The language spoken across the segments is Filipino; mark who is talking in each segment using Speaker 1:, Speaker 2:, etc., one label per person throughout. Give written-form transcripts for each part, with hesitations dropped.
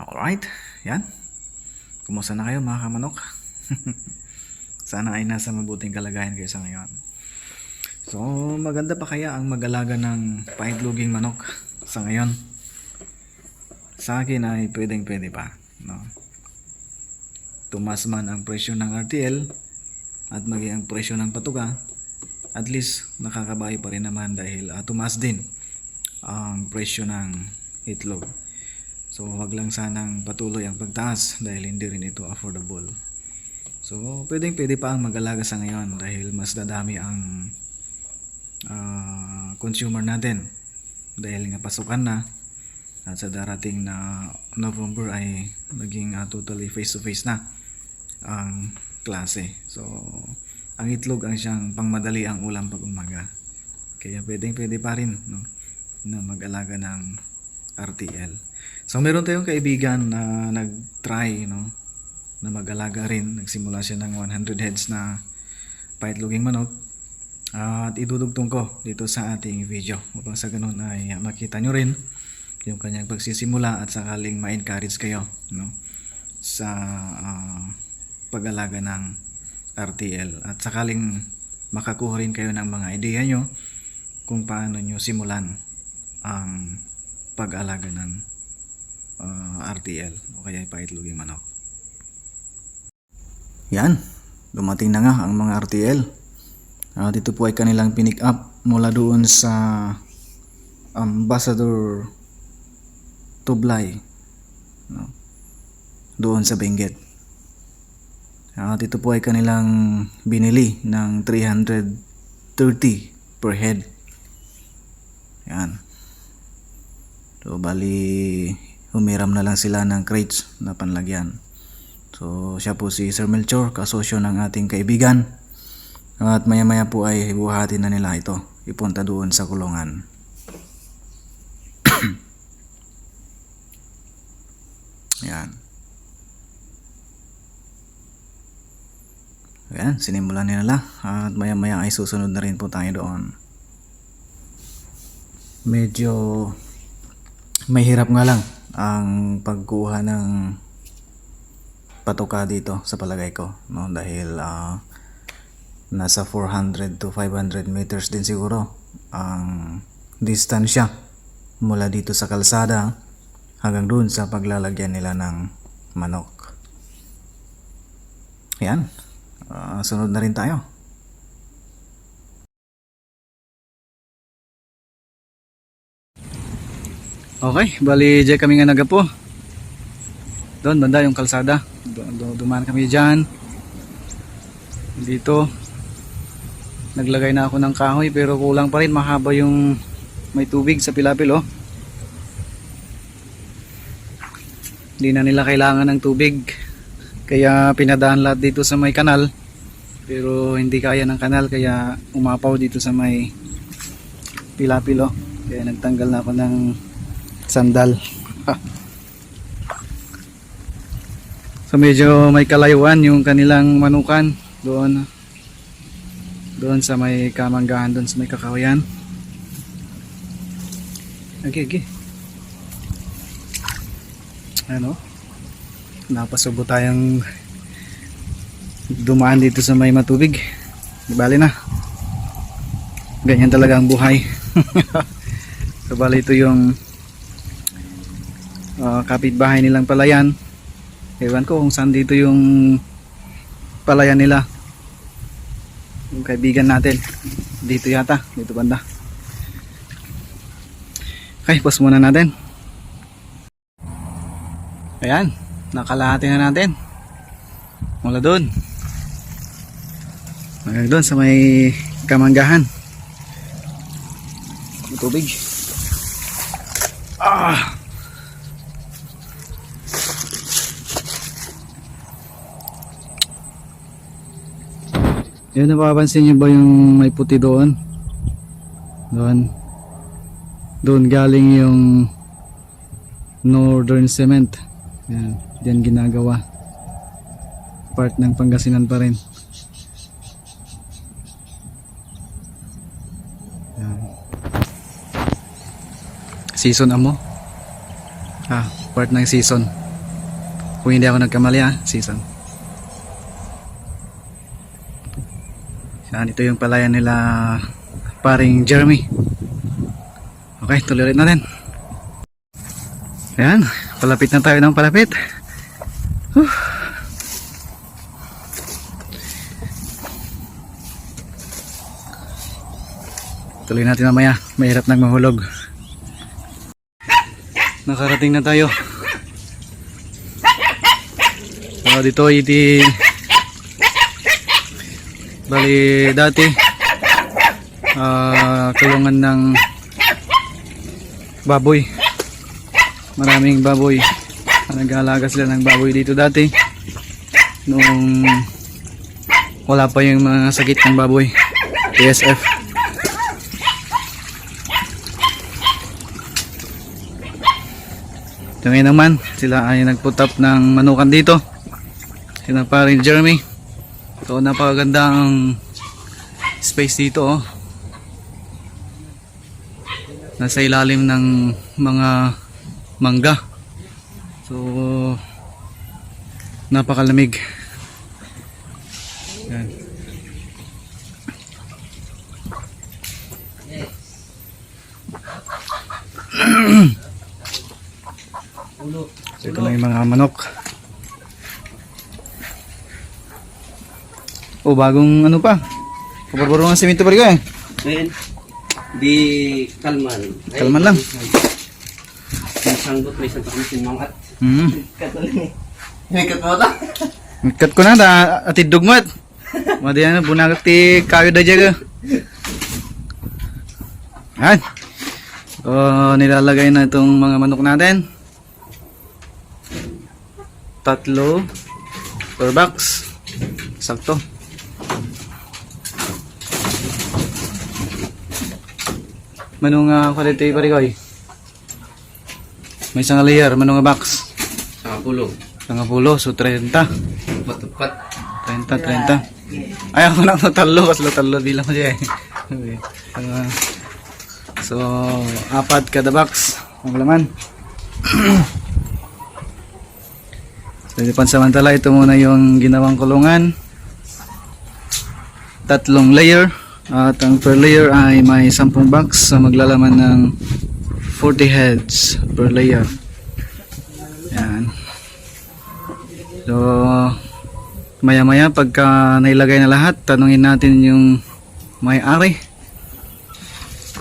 Speaker 1: Alright, yan. Kumusta na kayo mga kamanok? Sana ay nasa mabuting kalagayan kayo sa ngayon. So, maganda pa kaya ang mag-alaga ng paitloging manok sa ngayon? Sa akin ay pwedeng-pwede pa. No? Tumas man ang presyo ng RTL at maging ang presyo ng patuka, at least nakakabahay pa rin naman dahil tumas din ang presyo ng itlog. So wag lang sanang patuloy ang pagtaas dahil hindi rin ito affordable. So pwedeng-pwede pa ang mag-alaga sa ngayon dahil mas dadami ang consumer natin dahil nga pasukan na at sa darating na November ay maging totally face-to-face na ang klase. So ang itlog ang siyang pangmadali ang ulam pag umaga. Kaya pwedeng-pwede pa rin, no, na mag-alaga ng RTL. So meron tayong kaibigan na nag-try, no, na mag-alaga rin. Nagsimula siya ng 100 heads na paitloging manok at idudugtong ko dito sa ating video upang sa ganun ay makita nyo rin yung kanyang pagsisimula at sakaling ma-encourage kayo, no, sa pag-alaga ng RTL at sakaling makakuha rin kayo ng mga ideya nyo kung paano nyo simulan ang pag-alaga ng RTL o kaya paitloging manok. Yan, dumating na nga ang mga RTL. Dito po ay kanilang pinick up mula doon sa Ambassador Tublay, no? Doon sa Benguet. Dito po ay kanilang binili ng 330 per head. Yan. So bali humiram na lang sila ng crates na panlagyan. So siya po si Sir Melchor, kasosyo ng ating kaibigan. At maya maya po ay buhatin na nila ito, ipunta doon sa kulungan. Yan. Ayan, sinimulan nila at maya maya ay susunod na rin po tayo doon. Medyo may hirap nga lang ang pagkuha ng patuka dito sa palagay ko, no? Dahil nasa 400 to 500 meters din siguro ang distansya mula dito sa kalsada hanggang doon sa paglalagyan nila ng manok. Ayan, sunod na rin tayo. Okay, bali dyan kami nga nagapo. Doon banda yung kalsada. Dumaan kami dyan. Dito naglagay na ako ng kahoy pero kulang pa rin, mahaba yung may tubig sa pilapil, oh. Hindi na nila kailangan ng tubig kaya pinadaan lahat dito sa may kanal, pero hindi kaya ng kanal kaya umapaw dito sa may pilapil, oh. Kaya nagtanggal na ako ng sandal. So medyo may kalayuan yung kanilang manukan doon sa may kamanggahan, doon sa may kakawayan. Okay. Ano? Napasubo tayong dumaan dito sa may matubig. Di bali na. Ganyan talaga ang buhay. So bali ito yung kapitbahay nilang palayan. Ewan ko kung saan dito yung palayan nila, yung kaibigan natin. Dito yata, dito banda. Okay, pause muna natin. Ayan, nakalahati na natin mula doon hanggang doon sa may kamanggahan. Tubig. Yun, napapansin nyo ba yung may puti doon? Doon galing yung Northern Cement. Yan, diyan ginagawa. Part ng Pangasinan pa rin. Yan. Season amo? Part ng season. Kung hindi ako nagkamali season. Yan, ito yung palayan nila paring Jeremy. Okay, tuloy ulit natin. Ayan, palapit na tayo ng palapit. Tuloy natin mamaya, mahirap nang mahulog. Nakarating na tayo. Dito iti bali dati kulungan ng baboy. Maraming baboy. Nag-aalaga sila ng baboy dito dati nung wala pa yung mga sakit ng baboy, PSF. So ngayon naman sila ay nag-put up ng manukan dito, sila paring Jeremy. So napakagandang space dito, oh. Nasa ilalim ng mga mangga. So napakalamig. Yan. So ito lang yung mga manok. Oh, bagong ano pa? Pabarbaro ng semento pa rin ko eh.
Speaker 2: Ngayon, di kalman.
Speaker 1: Kalman lang.
Speaker 2: May sanggot, may sanggot kami sinmangat.
Speaker 1: Mm.
Speaker 2: May kat mo ta?
Speaker 1: Cut ko na atid dugmat. Madi ano bunagak ti kayo da jaga. Han. So nilalagay na itong mga manok natin. 3 per box. Sakto. Manong quality pa rin ko eh. May isang layer, manong box. Sanga pulo, so 30.
Speaker 2: Matupat.
Speaker 1: 30. Ay ako na talo, kasi talo bilang ko siya eh. So, 4 kada box. Ang laman. So, pansamantala, ito muna yung ginawang kulungan. 3 layer. At ang per layer ay may 10 box. So, maglalaman ng 40 heads per layer. Yan. So, maya-maya pagka nailagay na lahat, tanungin natin yung may-ari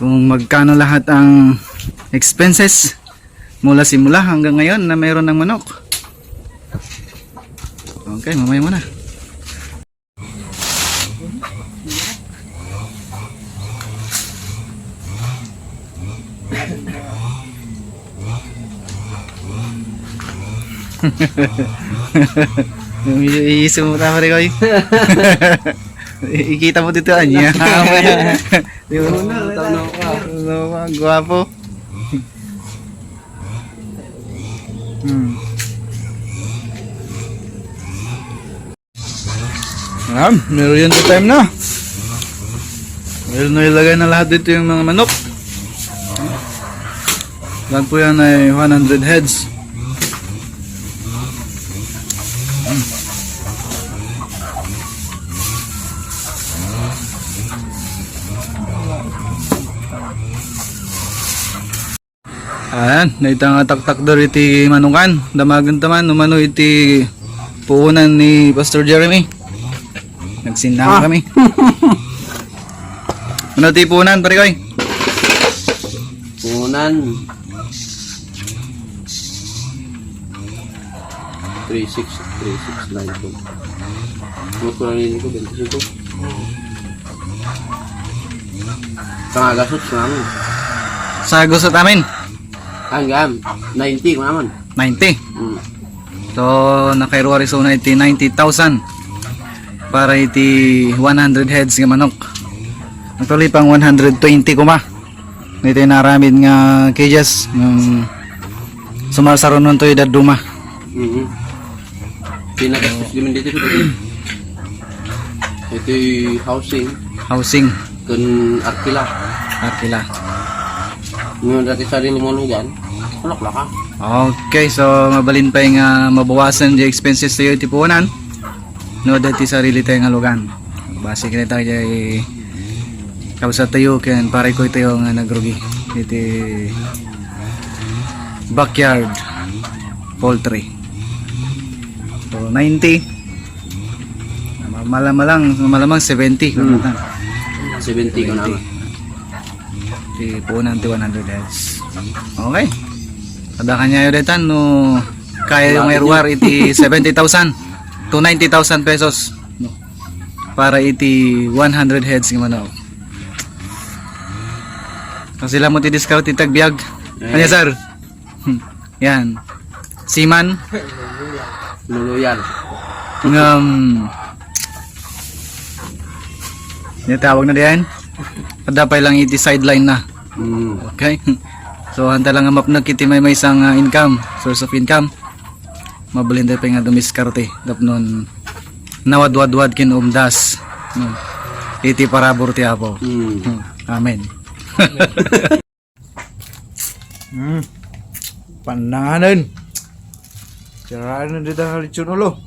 Speaker 1: kung magkano lahat ang expenses mula simula hanggang ngayon na mayroon ng manok. Okay, mamaya muna. Iiso mo tama rin kayo. Ikita mo dito anya. Guwapo. Meron yan sa time na. Meron na ilagay na lahat dito yung mga manok. Lahat po yan ay 100 heads. Ayan, naitang atak-tak doon iti manukan. Damagan taman, umano iti puunan ni Pastor Jeremy. Nagsindang kami. Ano iti puunan, pare koy?
Speaker 2: Punan. 3692. Mutulan ini ko 25. Pangagasot naman.
Speaker 1: Sa gusot namin?
Speaker 2: Hanggang 90 ko naman.
Speaker 1: 90. So, nakairo Arizona iti 90,000 para iti 100 heads nga manok. Actually pang 120 kuma. Ito naramid nga cages ng sumasaron nun to edad duma.
Speaker 2: Pinagastos naman dito dito. Ito housing kun arkila.
Speaker 1: Arkila.
Speaker 2: Ngayon dati sa rin mo dyan. Kulak ka.
Speaker 1: Okay, so mabalin pa yung mabawasan the expenses tayo tipunan. No, dati sarili tayo nga lugan. Base ka na tayo ay kausa tayo kaya pare ko tayo nga nagrugi. Iti backyard poultry. So 90. Malamang 70 kung natan.
Speaker 2: 70 ko na.
Speaker 1: Tipunan ti 100 heads. Okay. Kada kanya yun detan no kaya yung airwar iti 70,000 to 90,000 pesos no, para iti 100 heads ng manok. Kasi lang mo ti discount itag biyag. Ano sir? Yan. Siman.
Speaker 2: Luluyan.
Speaker 1: Tawag na diyan. Kadapay lang iti sideline na. Okay. So hanta lang ang mapnag kiti may isang income, source of income. Mabalin tayo pa nga dumiskarte. Tapnon nawadwadwad kin umdas. Iti parabor ti apo. Amen. Pananganan. Sirahan na dito halitsyon ulo.